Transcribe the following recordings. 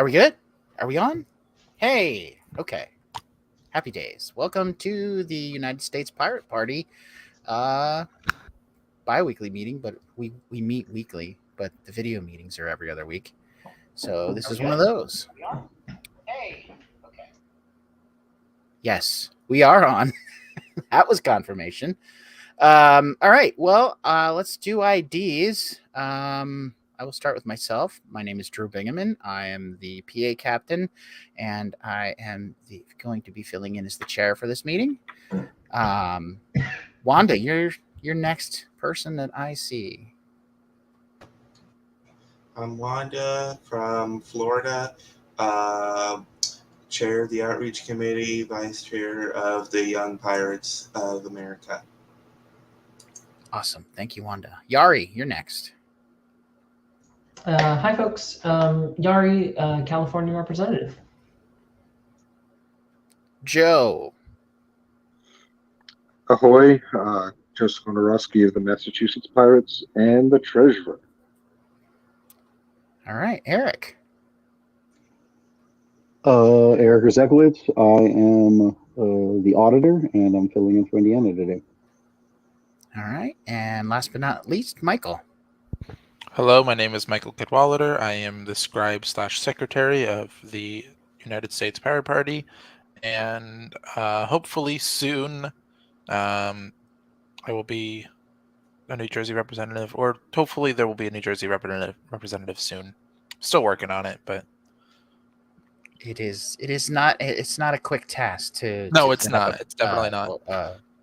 Are we good? Are we on? Hey, okay. Happy days. Welcome to the United States Pirate Party bi-weekly meeting, but we meet weekly, but the video meetings are every other week. So this is one of those. Hey, okay. Yes, we are on. That was confirmation. All right. Well, let's do IDs. I will start with myself. My name is Drew Bingaman. I am the PA captain, and I am going to be filling in as the chair for this meeting. Wanda, you're next person that I see. I'm Wanda from Florida, chair of the Outreach Committee, vice chair of the Young Pirates of America. Awesome. Thank you, Wanda. Yari, you're next. Hi, folks. Yari, California representative. Joe. Ahoy, Joseph Wondorowski of the Massachusetts Pirates and the treasurer. All right, Eric. Eric Rzepowicz. I am the auditor, and I'm filling in for Indiana today. All right, and last but not least, Michael. Hello, my name is Michael Cadwallader. I am the scribe/secretary of the United States Pirate Party, and hopefully soon I will be a New Jersey representative, or hopefully there will be a New Jersey representative soon. Still working on it, but it's not a quick task to. No, to it's set up not. It's definitely not.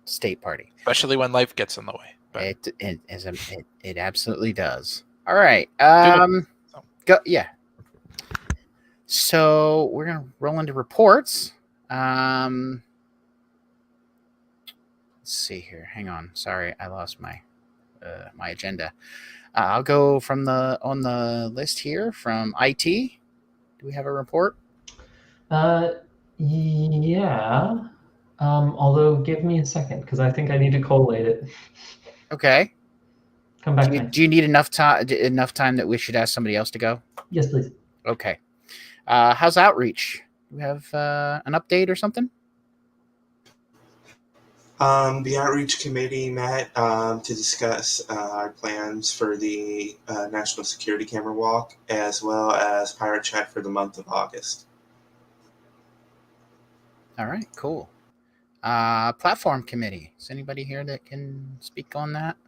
State party, especially when life gets in the way. But it absolutely does. All right. Go. Yeah. So we're gonna roll into reports. Let's see here. Hang on. Sorry, I lost my my agenda. I'll go from on the list here from IT. Do we have a report? Yeah. Although, give me a second because I think I need to collate it. Okay. Come back. Do you need enough time that we should ask somebody else to go? Yes, please. Okay. How's outreach? Do we have an update or something? The Outreach Committee met to discuss our plans for the National Security Camera Walk, as well as Pirate Chat for the month of August. All right, cool. Platform Committee. Is anybody here that can speak on that?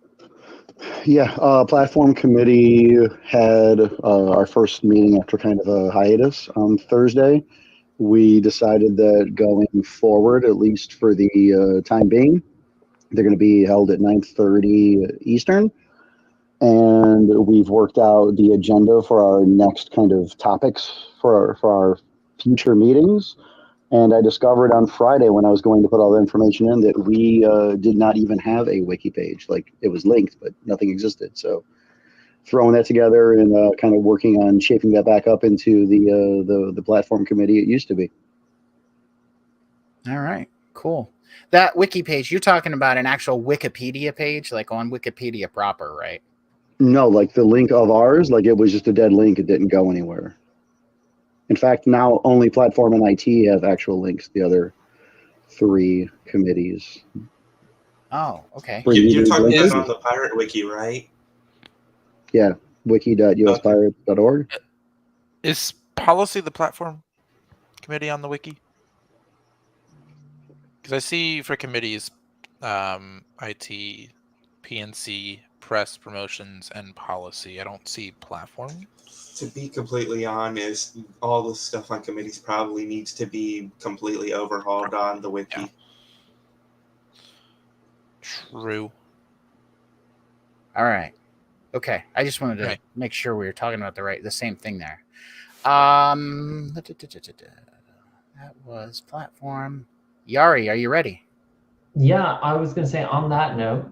Yeah, Platform Committee had our first meeting after kind of a hiatus on Thursday. We decided that going forward, at least for the time being, they're going to be held at 9:30 Eastern. And we've worked out the agenda for our next kind of topics for our future meetings. And I discovered on Friday when I was going to put all the information in that we did not even have a wiki page. Like, it was linked, but nothing existed. So throwing that together and kind of working on shaping that back up into the platform committee it used to be. All right, cool. That wiki page, you're talking about an actual Wikipedia page, like on Wikipedia proper, right? No, like the link of ours, like it was just a dead link. It didn't go anywhere. In fact, now only Platform and IT have actual links. The other three committees. Oh, okay. You're talking about on the Pirate Wiki, right? Yeah, wiki.uspirates.org. Is policy the platform committee on the wiki? Because I see for committees, IT, PNC, press, promotions, and policy. I don't see platform. To be completely honest, all the stuff on committees probably needs to be completely overhauled on the wiki. Yeah. True. All right. Okay. I just wanted to make sure we were talking about the same thing there. That was platform. Yari, are you ready? Yeah, I was going to say on that note,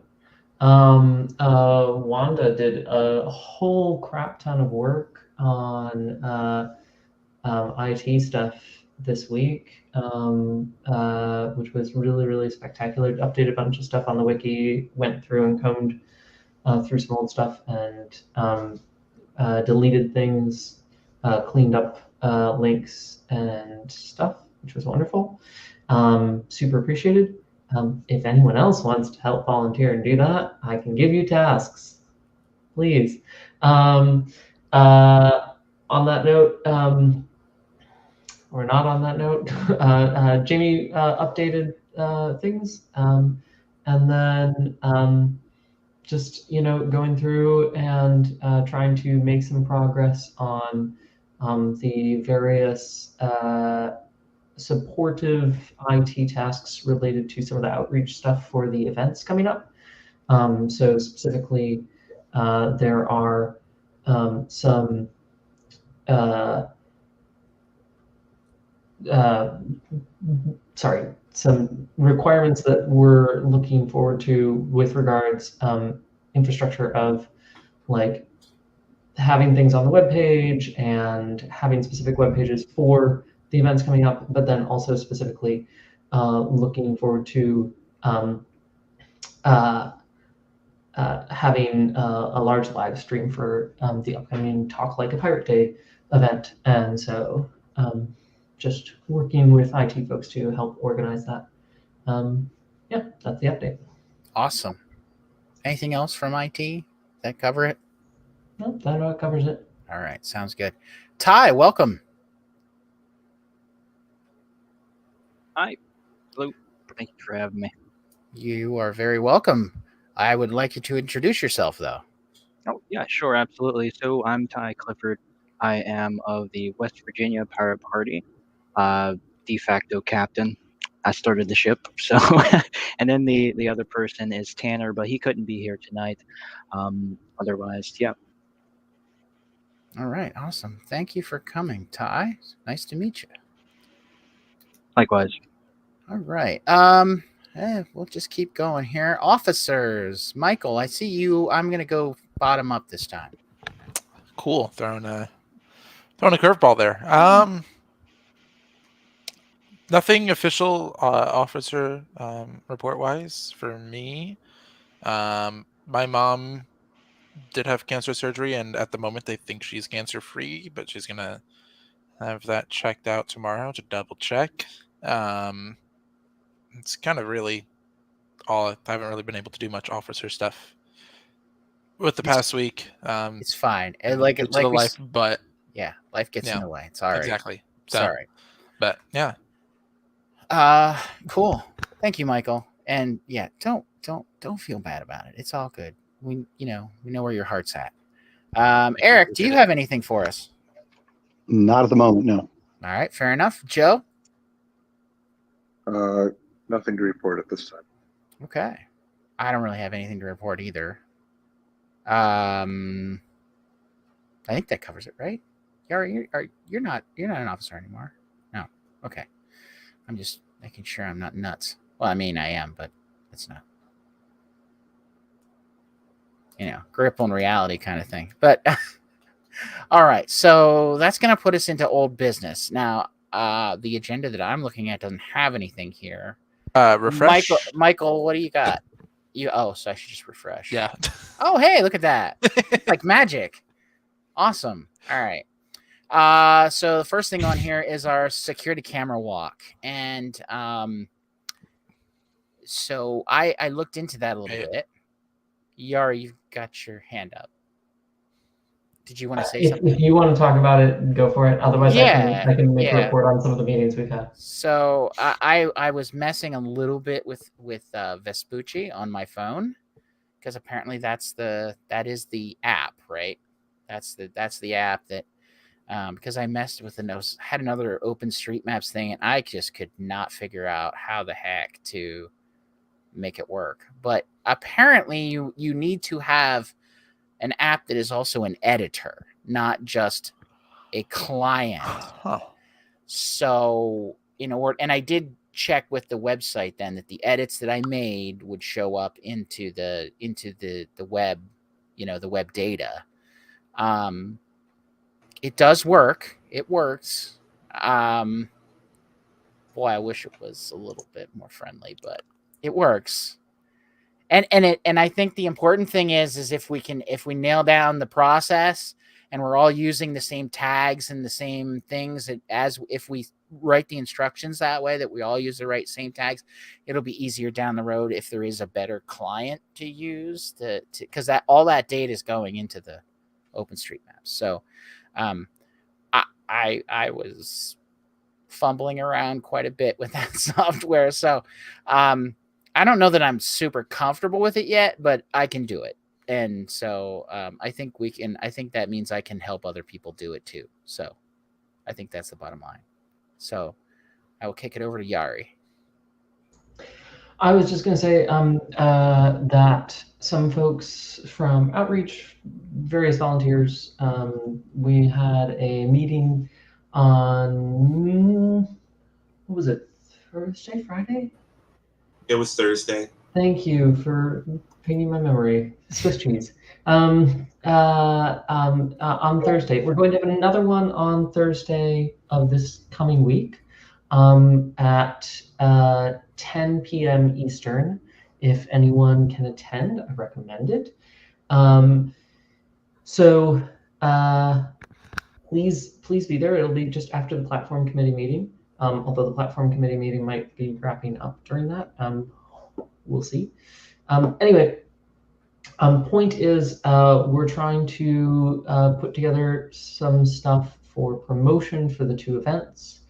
Wanda did a whole crap ton of work on IT stuff this week, which was really, really spectacular. Updated a bunch of stuff on the wiki, went through and combed through some old stuff, and deleted things, cleaned up links and stuff, which was wonderful. Super appreciated. If anyone else wants to help volunteer and do that, I can give you tasks. Please. On that note, or not on that note, Jamie updated things, and then just going through and trying to make some progress on the various supportive IT tasks related to some of the outreach stuff for the events coming up. So specifically, there are some some requirements that we're looking forward to with regards infrastructure of like having things on the web page and having specific web pages for the events coming up, but then also specifically looking forward to having a large live stream for the upcoming Talk Like a Pirate Day event. And so just working with IT folks to help organize that. Yeah, that's the update. Awesome. Anything else from IT that cover it? No, that covers it. All right, sounds good. Ty, welcome. Hi. Hello. Thank you for having me. You are very welcome. I would like you to introduce yourself, though. Oh, yeah, sure, absolutely. So I'm Ty Clifford. I am of the West Virginia Pirate Party, de facto captain. I started the ship, so and then the other person is Tanner, but he couldn't be here tonight. Otherwise, yeah. All right, awesome. Thank you for coming, Ty. Nice to meet you. Likewise. All right. We'll just keep going here. Officers, Michael, I see you. I'm gonna go bottom up this time. Cool. Throwing a curveball there. Nothing official officer report wise for me. My mom did have cancer surgery, and at the moment they think she's cancer free, but she's gonna have that checked out tomorrow to double check. It's kind of really all. I haven't really been able to do much officer stuff with the past week. It's fine. Life, but yeah, life gets in the way. It's all right. Exactly. Sorry. But yeah. Cool. Thank you, Michael. And yeah, don't feel bad about it. It's all good. We know where your heart's at. Eric, do you have anything for us? Not at the moment, no. All right, fair enough. Joe? Nothing to report at this time. Okay. I don't really have anything to report either. I think that covers it, right? You're not an officer anymore. No. Okay. I'm just making sure I'm not nuts. Well, I mean, I am, but it's not. Grip on reality kind of thing. But all right, so that's going to put us into old business. Now, the agenda that I'm looking at doesn't have anything here. Refresh. Michael, what do you got? So I should just refresh. Yeah. Oh, hey, look at that. Like magic. Awesome. All right. So the first thing on here is our security camera walk. And so I looked into that a little bit. Yari, you've got your hand up. Did you want to say something? If you want to talk about it, go for it. Otherwise, I can make a report on some of the meetings we've had. So I was messing a little bit with Vespucci on my phone because apparently that is the app, right? That's the app that because I messed with had another OpenStreetMaps thing and I just could not figure out how the heck to make it work. But apparently you need to have an app that is also an editor, not just a client. Huh. So and I did check with the website then that the edits that I made would show up into the web, the web data. It does work. It works. Boy, I wish it was a little bit more friendly, but it works. And I think the important thing is if we nail down the process and we're all using the same tags and the same things, as if we write the instructions that way, that we all use the same tags, it'll be easier down the road if there is a better client to use because that all that data is going into the OpenStreetMaps. So I was fumbling around quite a bit with that software. So I don't know that I'm super comfortable with it yet, but I can do it. And so I think that means I can help other people do it too. So I think that's the bottom line. So I will kick it over to Yari. I was just going to say that some folks from Outreach, various volunteers, we had a meeting on, what was it, Thursday, Friday? It was Thursday. Thank you for pinging my memory. Swiss cheese. On Thursday. We're going to have another one on Thursday of this coming week at 10 p.m. Eastern. If anyone can attend, I recommend it. So please be there. It'll be just after the platform committee meeting. Although the platform committee meeting might be wrapping up during that. We'll see. Anyway, point is we're trying to put together some stuff for promotion for the two events.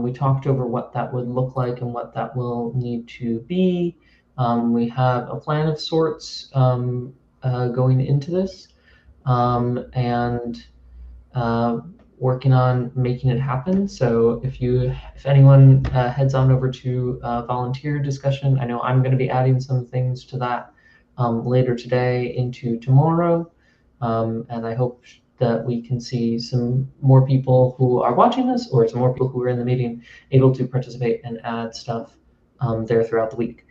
We talked over what that would look like and what that will need to be. We have a plan of sorts going into this and working on making it happen. So if anyone heads on over to volunteer discussion, I know I'm going to be adding some things to that later today into tomorrow. And I hope that we can see some more people who are watching this or some more people who are in the meeting able to participate and add stuff there throughout the week.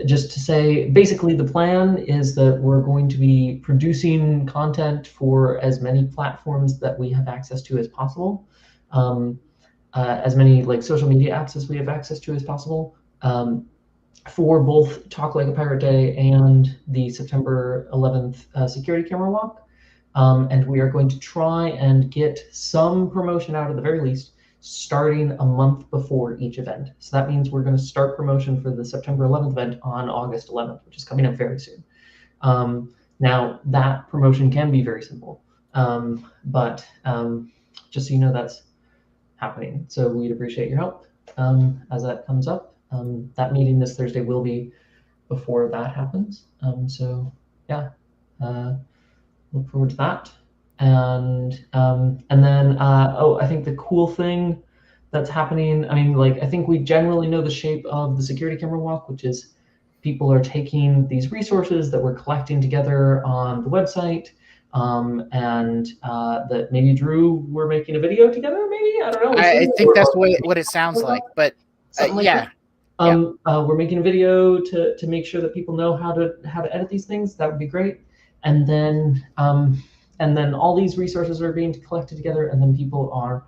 Just to say, basically the plan is that we're going to be producing content for as many platforms that we have access to as possible, as many like social media apps as we have access to as possible, for both Talk Like a Pirate Day and the September 11th security camera walk. And we are going to try and get some promotion out at the very least, starting a month before each event. So that means we're going to start promotion for the September 11th event on August 11th, which is coming up very soon. Now, that promotion can be very simple, but just so you know, that's happening. So we'd appreciate your help as that comes up. That meeting this Thursday will be before that happens. So yeah, look forward to that. And then I think the cool thing that's happening, I mean, like, I think we generally know the shape of the security camera walk, which is people are taking these resources that we're collecting together on the website, and that maybe Drew, we're making a video together, maybe, I don't know. I think that's what it sounds like, but like yeah. That. We're making a video to make sure that people know how to edit these things. That would be great. And then all these resources are being collected together, and then people are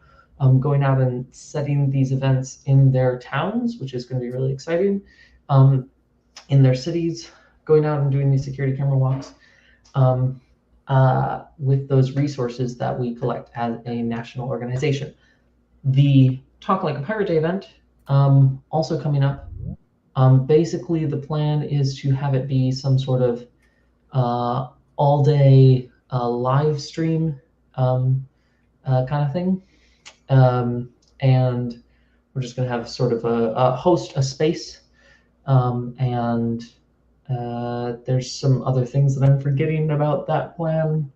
going out and setting these events in their towns, which is going to be really exciting, in their cities, going out and doing these security camera walks with those resources that we collect as a national organization. The Talk Like a Pirate Day event, also coming up. Basically, the plan is to have it be some sort of all-day live stream kind of thing, and we're just going to have sort of a host a space, and there's some other things that I'm forgetting about that plan,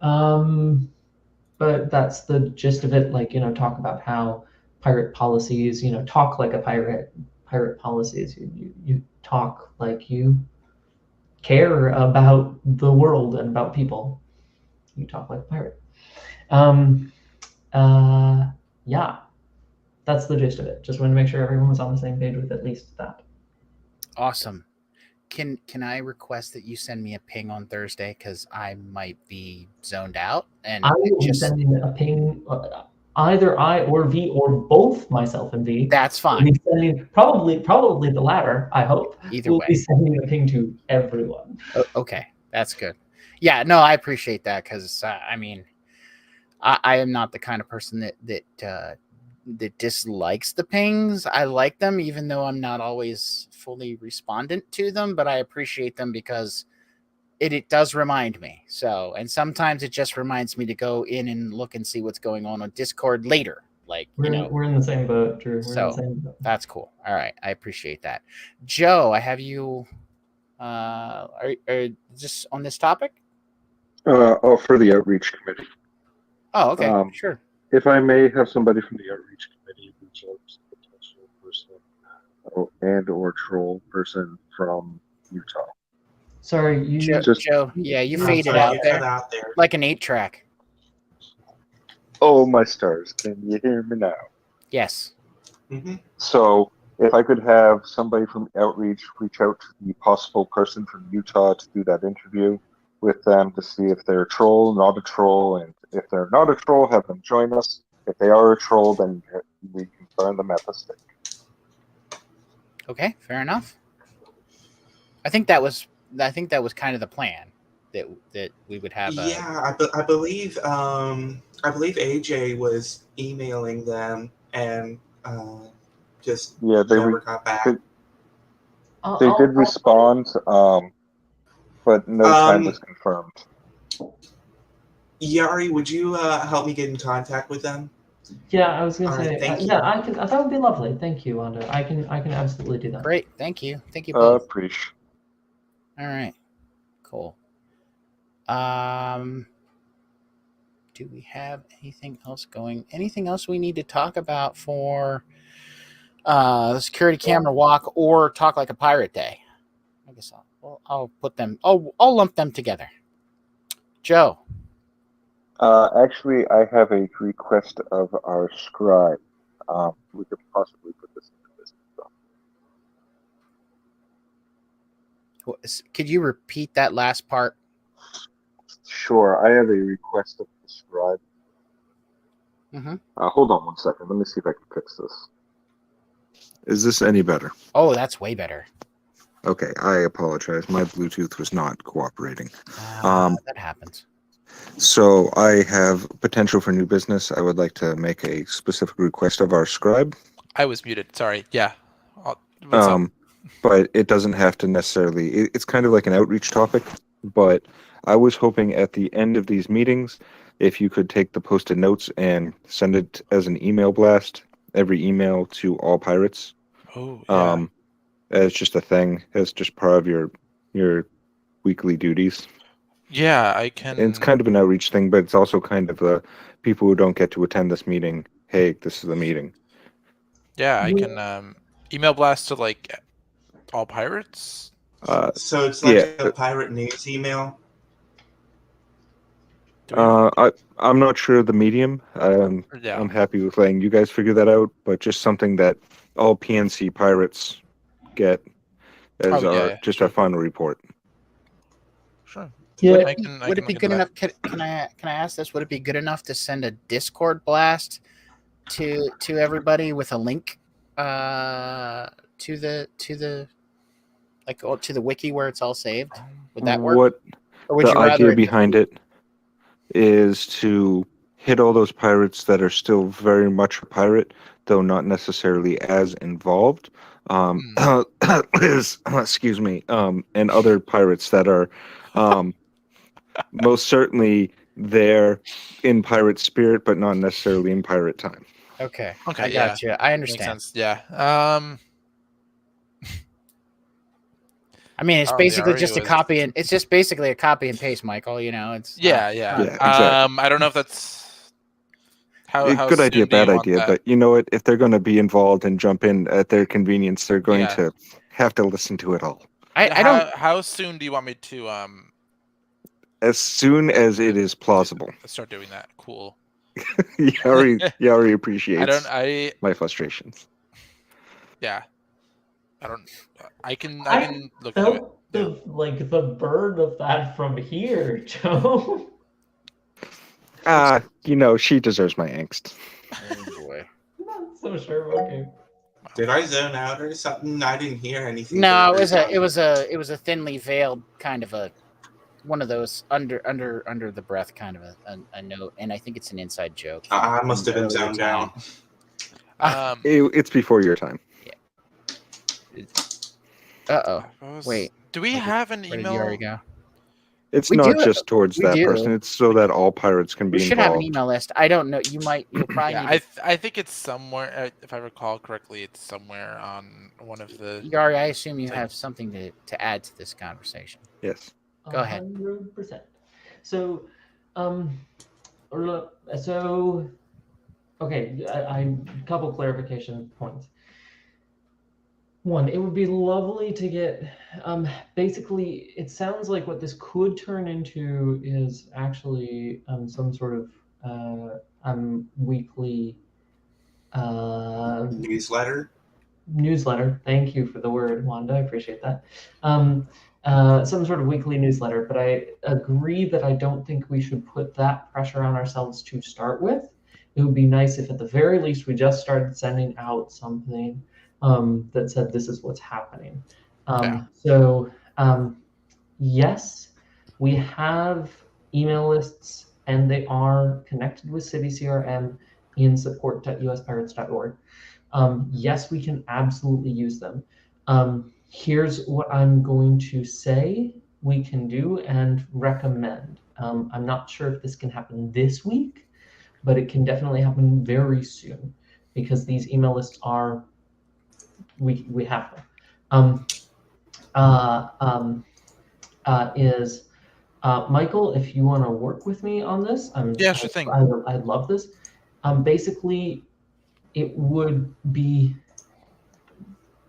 but that's the gist of it. Like, talk about how pirate policies, talk like a pirate policies, you talk like you care about the world and about people. You talk like a pirate. Yeah, that's the gist of it. Just wanted to make sure everyone was on the same page with at least that. Awesome. Can I request that you send me a ping on Thursday, because I might be zoned out, and I will be sending a ping. Either I or V, or both myself and V. That's fine. Will be sending, probably the latter. I hope. Either we'll way. be sending a ping to everyone. Okay, that's good. Yeah, no, I appreciate that because I mean, I am not the kind of person that dislikes the pings. I like them, even though I'm not always fully respondent to them. But I appreciate them because it does remind me. So, and sometimes it just reminds me to go in and look and see what's going on Discord later. Like, We're in the same boat, Drew. We're in So, the same boat. that's cool. All right, I appreciate that. Joe, I have you. Are just on this topic? For the outreach committee. Oh, okay, Um, sure. If I may have somebody from the outreach committee reach out to the potential person and or troll person from Utah. Sorry, you. Joe, yeah, you I'm faded sorry, out you there cut out there. like an 8-track. Oh, my stars. Can you hear me now? Yes. Mm-hmm. So if I could have somebody from outreach reach out to the possible person from Utah to do that interview with them to see if they're a troll, not a troll, and if they're not a troll, have them join us. If they are a troll, then we can burn them at the stake. Okay, fair enough. I think that was kind of the plan that we would have. Yeah, I believe AJ was emailing them and just Yeah, never got back. They did respond, but no time was confirmed. Yari, would you help me get in contact with them? Yeah, I was gonna All say. right, thank you. Yeah, I can. That would be lovely. Thank you, Wanda. I can absolutely do that. Great, thank you both. Appreciate. All right, cool. Do we have anything else going? Anything else we need to talk about for the security camera walk or talk like a pirate day? I guess I'll put them. I'll lump them together. Joe. Actually, I have a request of our scribe. We could possibly put this into business. Could you repeat that last part? Sure, I have a request of the scribe. Mm-hmm. Hold on one second. Let me see if I can fix this. Is this any better? Oh, that's way better. Okay, I apologize. My Bluetooth was not cooperating. That happens. So I have potential for new business. I would like to make a specific request of our scribe. I was muted. Sorry. Yeah. What's up? But it doesn't have to necessarily. It's kind of like an outreach topic. But I was hoping at the end of these meetings, if you could take the posted notes and send it as an email blast, every email to all pirates. Oh, yeah. As just a thing, as just part of your weekly duties. Yeah, I can. And it's kind of an outreach thing, but it's also kind of the people who don't get to attend this meeting. Hey, this is the meeting. Yeah, I can email blast to like all pirates. So it's like a pirate news email. I'm not sure of the medium. Yeah. I'm happy with letting you guys figure that out, but just something that all PNC pirates get as our final report. Sure. Yeah. Would it be good enough? Can I ask this? Would it be good enough to send a Discord blast to everybody with a link to the wiki where it's all saved? Would that work? Or would the you rather idea behind it is to hit all those pirates that are still very much a pirate, though not necessarily as involved. Excuse me, and other pirates that are most certainly there in pirate spirit, but not necessarily in pirate time. Okay. I got you. I understand. Makes sense. Yeah. I mean, it's basically just a copy, and it's just basically a copy and paste, Michael. You know, it's exactly. I don't know if that's how good idea, bad idea, but you know what? If they're going to be involved and jump in at their convenience, they're going to have to listen to it all. I don't. How soon do you want me to As soon as it is plausible. Start doing that. Cool. Yari appreciates my frustrations. Yeah. I can look into it. The burn of that from here, Joe. She deserves my angst. Oh boy. I'm not so sure. Okay. Did I zone out or something? I didn't hear anything. No, it was a thinly veiled kind of a one of those under the breath kind of a note, and I think it's an inside joke. I must have been Earlier zoned time. out. It's before your time. Uh oh. Wait. Do we have an Where did you email? already go? It's We not do- just towards we that do. person. It's so that all pirates can We be should have an involved. email list. I don't know. You'll probably Yeah, need I think it's somewhere. If I recall correctly, it's somewhere on one of the. Yari, I assume you have something to add to this conversation. Yes. Go ahead. 100%. So, okay, I couple clarification points. One, it would be lovely to get, basically, it sounds like what this could turn into is actually some sort of weekly Newsletter. newsletter. Thank you for the word, Wanda. I appreciate that. Some sort of weekly newsletter, but I agree that I don't think we should put that pressure on ourselves to start with. It would be nice if at the very least we just started sending out something that said this is what's happening. So yes, we have email lists and they are connected with CiviCRM in support.uspirates.org. Yes, we can absolutely use them. Here's what I'm going to say we can do and recommend. I'm not sure if this can happen this week, but it can definitely happen very soon because these email lists are, we have them. Michael, if you want to work with me on this, Yeah, sure thing. I'd love this. Basically, it would be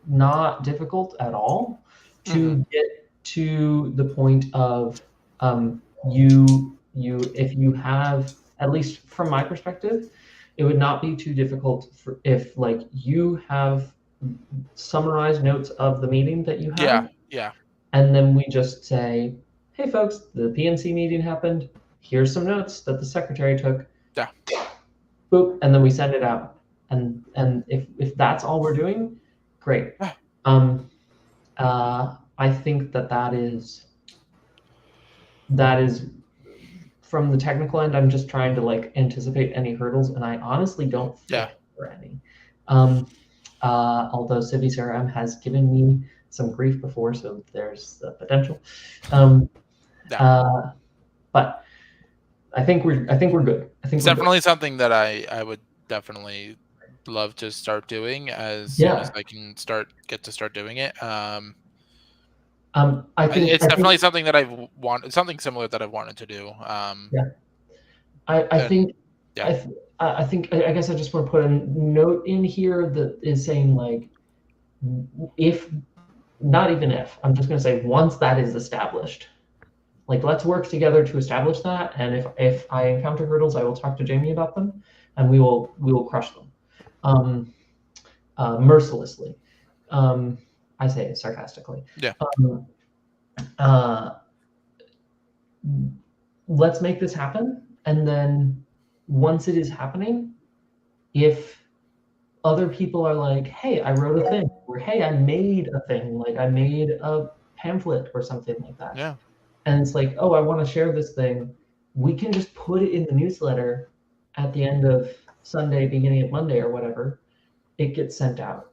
not difficult at all to get to the point of if you have, at least from my perspective, it would not be too difficult if like you have summarized notes of the meeting that you had. Yeah. And then we just say, hey folks, the PNC meeting happened. Here's some notes that the secretary took. Yeah. Boop, and then we send it out. And if that's all we're doing, great. Yeah. I think that is from the technical end. I'm just trying to like anticipate any hurdles, and I honestly don't think there are any. Although CiviCRM has given me some grief before, so there's the potential. But I think we're good. I think It's definitely something that I would definitely love to start doing as soon as I can get to start doing it. I think it's definitely something that I've wanted, something similar that I've wanted to do. I guess I just want to put a note in here that is saying like, I'm just going to say once that is established, like let's work together to establish that. And if I encounter hurdles, I will talk to Jamie about them, and we will crush them, mercilessly. I say it sarcastically. Yeah. Let's make this happen, and then once it is happening, if other people are like, hey, I wrote a thing, or hey, I made a thing, like I made a pamphlet or something like that. Yeah. And it's like, oh, I want to share this thing. We can just put it in the newsletter at the end of Sunday, beginning of Monday or whatever. It gets sent out.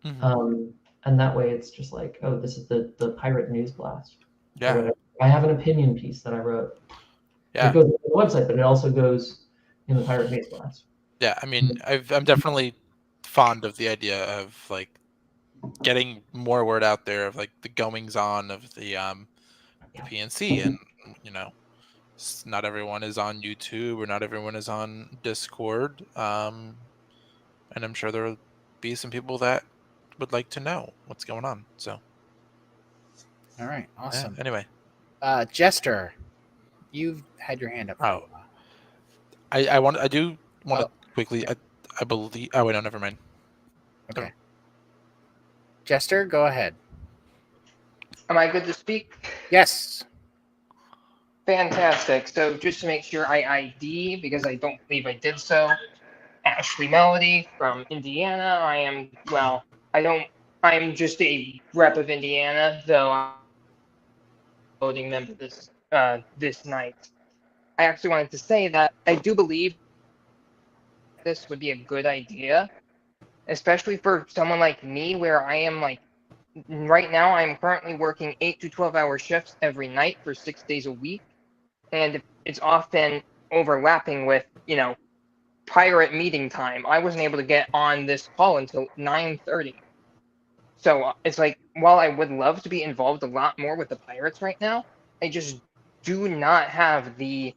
And that way it's just like, oh, this is the pirate news blast. Yeah. I have an opinion piece that I wrote. Yeah. It goes on the website, but it also goes in the pirate news blast. Yeah, I mean, I'm definitely fond of the idea of like getting more word out there of like the goings on of the PNC, and not everyone is on YouTube or not everyone is on Discord, and I'm sure there will be some people that would like to know what's going on. So, all right, awesome. Yeah, anyway, Jester, you've had your hand up. Oh, I do want to quickly. I believe. Oh wait, no, never mind. Okay. Jester, go ahead. Am I good to speak? Yes. Fantastic. So just to make sure I ID, because I don't believe I did so, Ashley Melody from Indiana. I'm just a rep of Indiana, though I'm a voting member this this night. I actually wanted to say that I do believe this would be a good idea, especially for someone like me, where I am like right now. I'm currently working 8 to 12 hour shifts every night for 6 days a week, and it's often overlapping with pirate meeting time. I wasn't able to get on this call until 9:30. So it's like, while I would love to be involved a lot more with the pirates right now, I just do not have the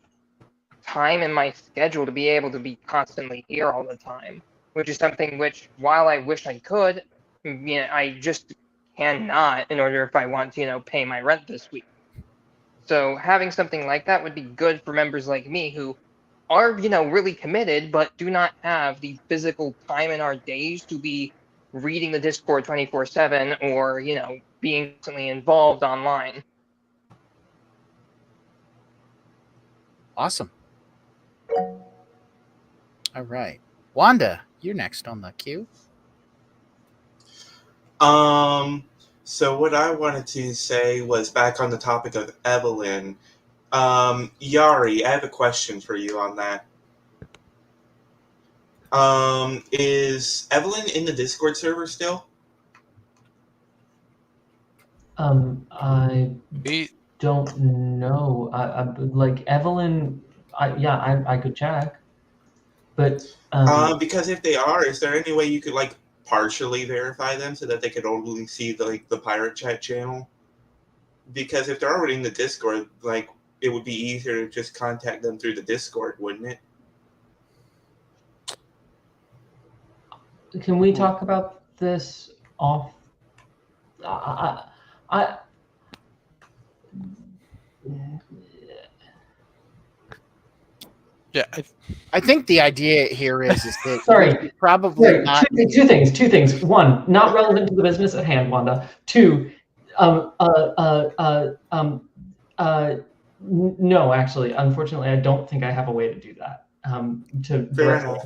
time in my schedule to be able to be constantly here all the time, which is something which, while I wish I could, I just cannot in order if I want to, pay my rent this week. So having something like that would be good for members like me who are, really committed, but do not have the physical time in our days to be reading the Discord 24/7 or, being constantly involved online. Awesome. All right. Wanda, you're next on the queue. So what I wanted to say was back on the topic of Evelyn. Yari, I have a question for you on that. Is Evelyn in the Discord server still? I don't know. I like Evelyn. I could check, but because if they are, is there any way you could like partially verify them so that they could only see the pirate chat channel? Because if they're already in the Discord, like it would be easier to just contact them through the Discord, wouldn't it? can we talk about this off? Yeah, I think the idea here is that Sorry. probably Sorry, not. Two things. One, not relevant to the business at hand, Wanda. Two, no, actually, unfortunately, I don't think I have a way to do that. Fair enough.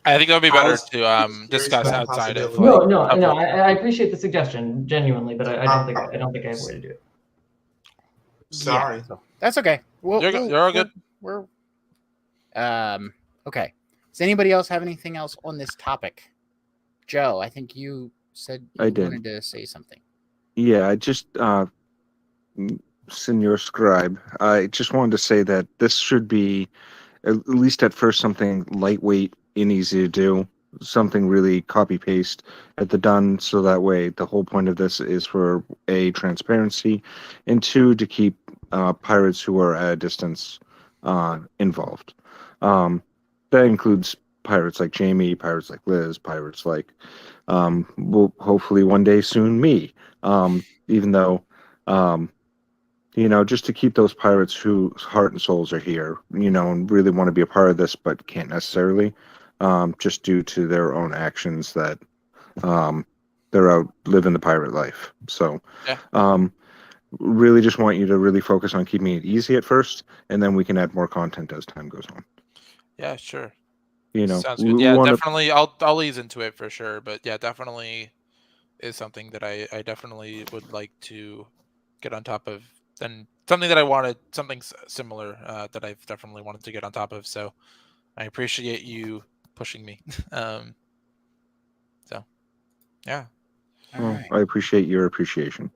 I think it would be I better was to curious discuss about the outside of possibility. No. I appreciate the suggestion genuinely, but I don't think I have a way to do it. Sorry. Yeah, so that's okay. You're all good. We're okay. Does anybody else have anything else on this topic? Joe, I think you said you I did. wanted to say something. Yeah, I just, Senior Scribe, I just wanted to say that this should be, at least at first, something lightweight and easy to do, something really copy-paste at the done, so that way the whole point of this is for A, transparency, and two, to keep pirates who are at a distance involved. That includes pirates like Jamie, pirates like Liz, pirates like, well, hopefully one day soon me. Even though, just to keep those pirates whose heart and souls are here, and really want to be a part of this, but can't necessarily, just due to their own actions that they're out living the pirate life. So, really just want you to really focus on keeping it easy at first, and then we can add more content as time goes on. Yeah, sure. Sounds good. Yeah, definitely. I'll ease into it for sure. But yeah, definitely is something that I definitely would like to get on top of, and something that I wanted, something similar that I've definitely wanted to get on top of. So I appreciate you pushing me. So yeah. All right. I appreciate your appreciation.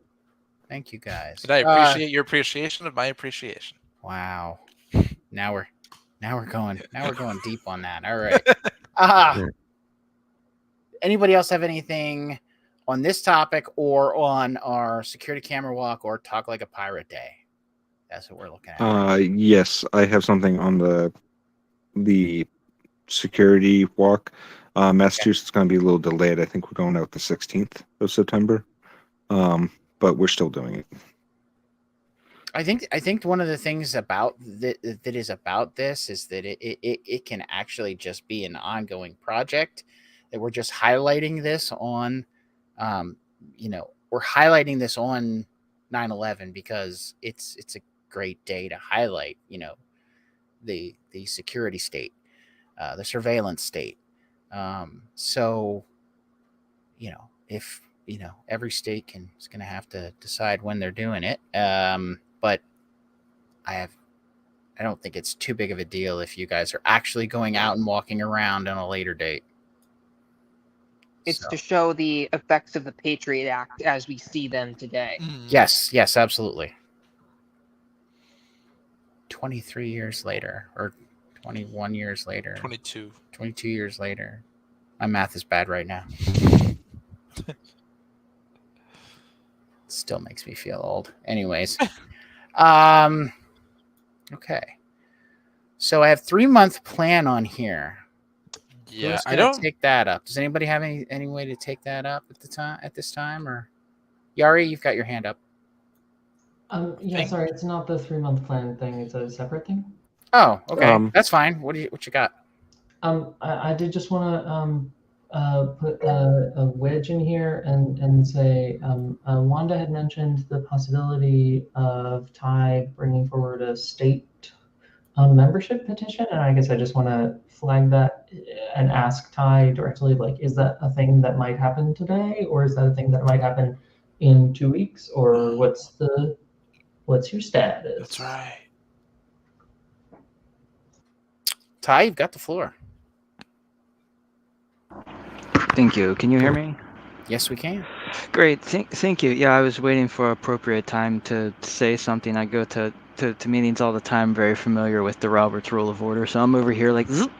Thank you, guys. And I appreciate your appreciation of my appreciation. Wow. Now we're going deep on that. All right. Anybody else have anything on this topic or on our security camera walk or Talk Like a Pirate Day? That's what we're looking at. Yes, I have something on the security walk. Massachusetts is going to be a little delayed. I think we're going out the 16th of September, but we're still doing it. I think one of the things about that is about this is that it can actually just be an ongoing project, that we're just highlighting this on, we're highlighting this on 9/11 because it's a great day to highlight, the security state, the surveillance state. So, if every state is going to have to decide when they're doing it. but I don't think it's too big of a deal if you guys are actually going out and walking around on a later date. It's So- to show the effects of the Patriot Act as we see them today. Yes, absolutely. 23 years later, or 21 years later. 22. 22 years later. My math is bad right now. Still makes me feel old. Anyways. Okay. So I have 3-month plan on here. Yeah, Who's I gonna don't. take that up. Does anybody have any way to take that up at this time? Or Yari, you've got your hand up. Yeah, sorry, it's not the 3-month plan thing. It's a separate thing. Oh, okay. Um, That's fine. What you got? I did just want to put a wedge in here and say Wanda had mentioned the possibility of Ty bringing forward a state membership petition, and I guess I just want to flag that and ask Ty directly, like, is that a thing that might happen today, or is that a thing that might happen in 2 weeks, or what's your status? That's right. Ty, you've got the floor. Thank you. Can you hear me? Yes, we can. Great. Thank you. Yeah, I was waiting for appropriate time to say something. I go to meetings all the time, very familiar with the Robert's Rule of Order, so I'm over here like zoop.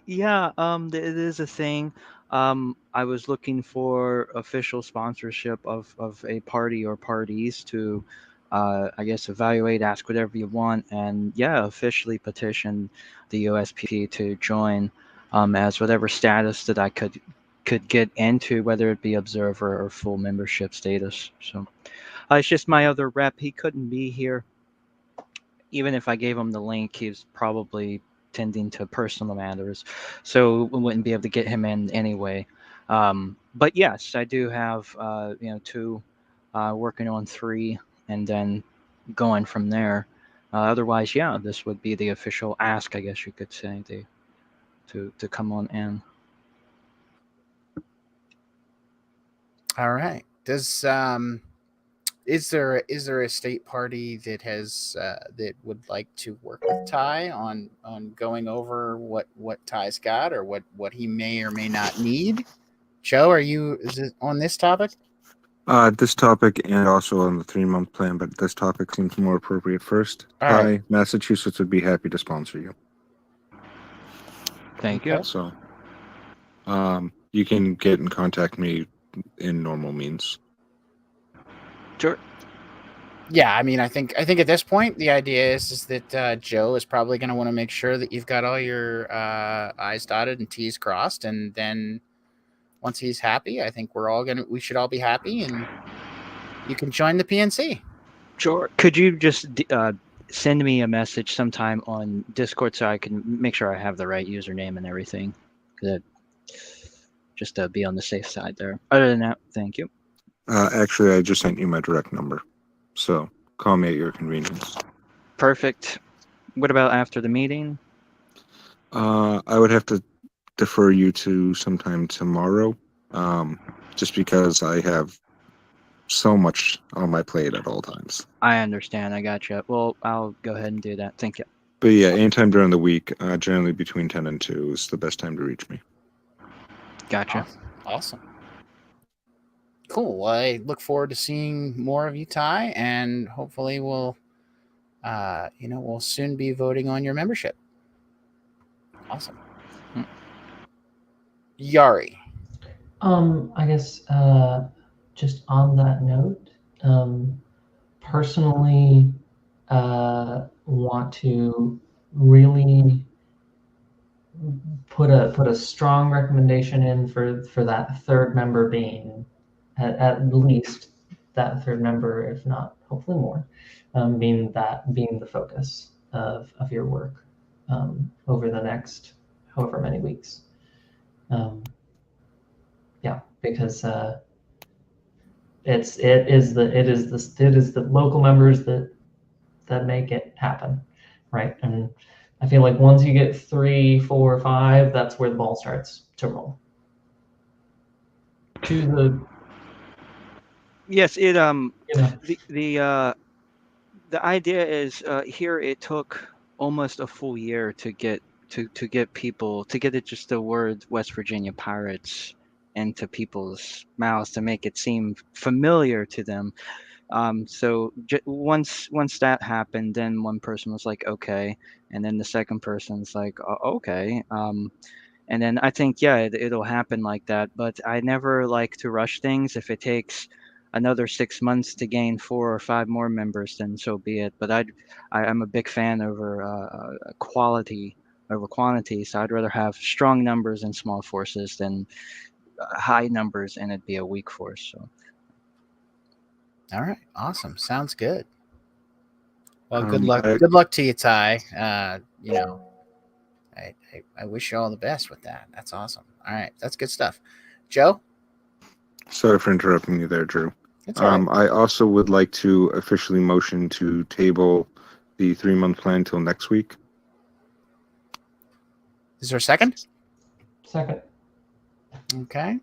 Yeah, it is a thing. I was looking for official sponsorship of a party or parties to I guess evaluate, ask whatever you want, and yeah, officially petition the USP to join as whatever status that I could get into, whether it be observer or full membership status. So it's just my other rep. He couldn't be here. Even if I gave him the link, he's probably tending to personal matters, so we wouldn't be able to get him in anyway. But yes, I do have 2, working on 3, and then going from there. Otherwise, yeah, this would be the official ask, I guess you could say, to come on in. All right. Does is there a state party that has that would like to work with Ty on going over what Ty's got, or what he may or may not need? Joe, is it on this topic? This topic and also on the 3-month plan, but this topic seems more appropriate first. All Hi, right. Massachusetts would be happy to sponsor you. Thank you. So, you can get in contact me in normal means. Sure. Yeah, I mean, I think at this point the idea is that Joe is probably going to want to make sure that you've got all your I's dotted and T's crossed, and then once he's happy, I think we should all be happy, and you can join the PNC. Sure. Could you just send me a message sometime on Discord so I can make sure I have the right username and everything? Just to be on the safe side there. Other than that, thank you. Actually, I just sent you my direct number, so call me at your convenience. Perfect. What about after the meeting? I would have to defer you to sometime tomorrow, just because I have so much on my plate at all times. I understand. I gotcha. Well, I'll go ahead and do that. Thank you. But yeah, anytime during the week, generally between 10 and 2 is the best time to reach me. Gotcha. Awesome. Cool. Well, I look forward to seeing more of you, Ty, and hopefully we'll soon be voting on your membership. Awesome. Yari. I guess just on that note, personally want to really put a strong recommendation in for that third member being at least that third member, if not hopefully more, being the focus of your work over the next however many weeks. Because it is the local members that make it happen, right? And I feel like once you get 3, 4, 5, that's where the ball starts to roll. To Yes, it You know, the idea is here it took almost a full year to get to get people to get it just the word West Virginia Pirates into people's mouths to make it seem familiar to them. So once that happened, then one person was like, okay, and then the second person's like, okay. And then I think, yeah, it'll happen like that. But I never like to rush things. If it takes another 6 months to gain 4 or 5 more members, then so be it. But I'm a big fan over quality over quantity. So I'd rather have strong numbers and small forces than high numbers and it'd be a weak force. So All right, awesome. Sounds good. Well, good Um, luck. I- Good luck to you, Ty. You know, I wish you all the best with that. That's awesome. All right, that's good stuff. Joe, Sorry for interrupting you there, Drew. it's all right. I also would like to officially motion to table the 3-month plan till next week. Is there a second? second. Okay.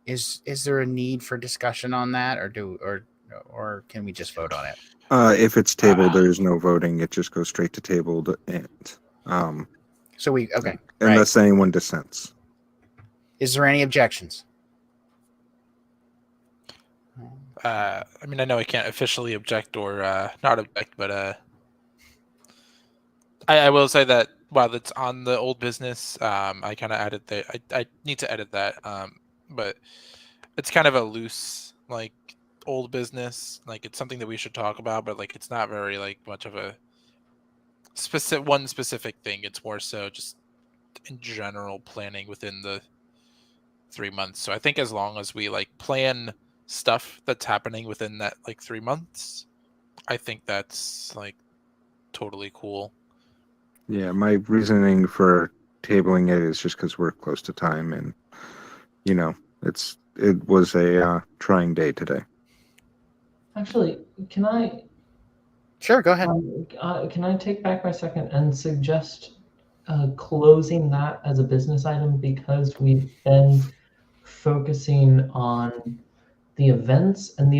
Is there a need for discussion on that, or can we just vote on it? If it's tabled, there is no voting. It just goes straight to tabled, and So we okay. Right. unless anyone dissents. Is there any objections? I mean, I know I can't officially object or not object, but I will say that while it's on the old business, I kind of added that I need to edit that, but it's kind of a loose like old business. Like it's something that we should talk about, but like it's not very like much of a specific thing. It's more so just in general planning within the 3 months. So I think as long as we like plan stuff that's happening within that like 3 months, I think that's like totally cool. Yeah, my reasoning for tabling it is just because we're close to time, and you know, it was a trying day today. Actually, can I Sure, go ahead. can I take back my second and suggest closing that as a business item because we've been focusing on the events and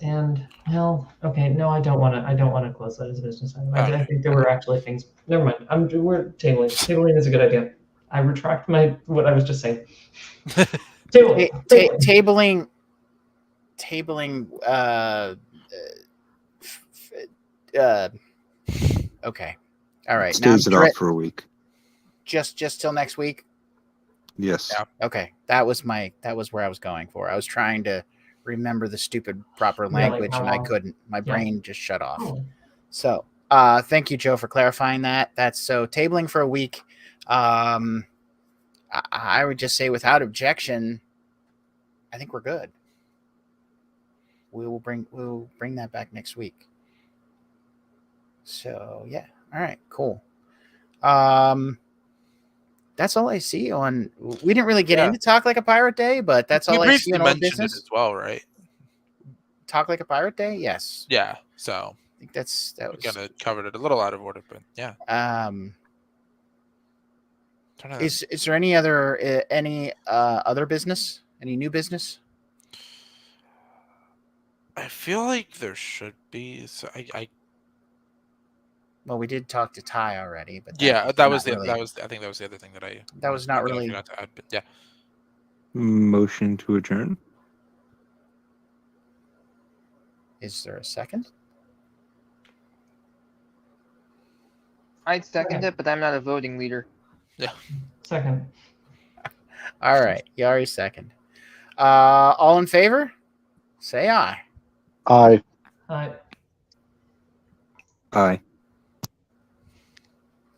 and well, okay, no, I don't want to close that as a business item. I think there were actually things. Never mind. We're tabling. Tabling is a good idea. I retract what I was just saying. Tabling. Tabling. Okay. All right. Stays it Now, off for a week. just till next week. Yes. Yeah. Okay. That was where I was going for. I was trying to remember the stupid proper language and I couldn't. My brain just shut off. Oh. So, thank you, Joe, for clarifying that. That's so tabling for a week. I would just say without objection, I think we're good. We'll bring that back next week. So yeah. All right, cool. That's all I see on. We didn't really get into Talk Like a Pirate Day, but that's all I see on old business. It as well, right? Talk Like a Pirate Day, yes. Yeah. So I think that was kind of covered it a little out of order, but yeah. Is there any other business? Any new business? I feel like there should be. So well, we did talk to Ty already, but I think that was the other thing that I. That was not really. To add, but yeah. Motion to adjourn. Is there a second? I'd second it, but I'm not a voting leader. Yeah. Second. All right, Yari second. All in favor? Say aye. Aye. Aye. Aye.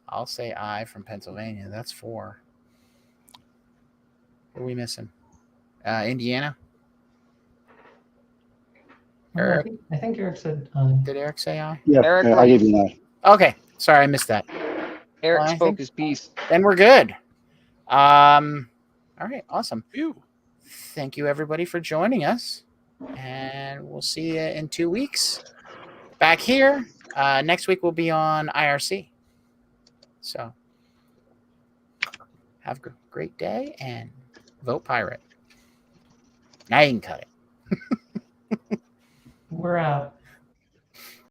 I'll say aye from Pennsylvania. That's 4. What are we missing? Indiana? Eric? I think Eric said aye. Did Eric say aye? Yeah, Eric, I gave you an aye. Okay. Sorry, I missed that. Eric Well, I spoke think- his piece. Then we're good. All right, awesome. Phew. Thank you, everybody, for joining us. And we'll see you in 2 weeks. Back here. Next week we'll be on IRC. So have a great day and Vote pirate. Now you can cut it. We're out.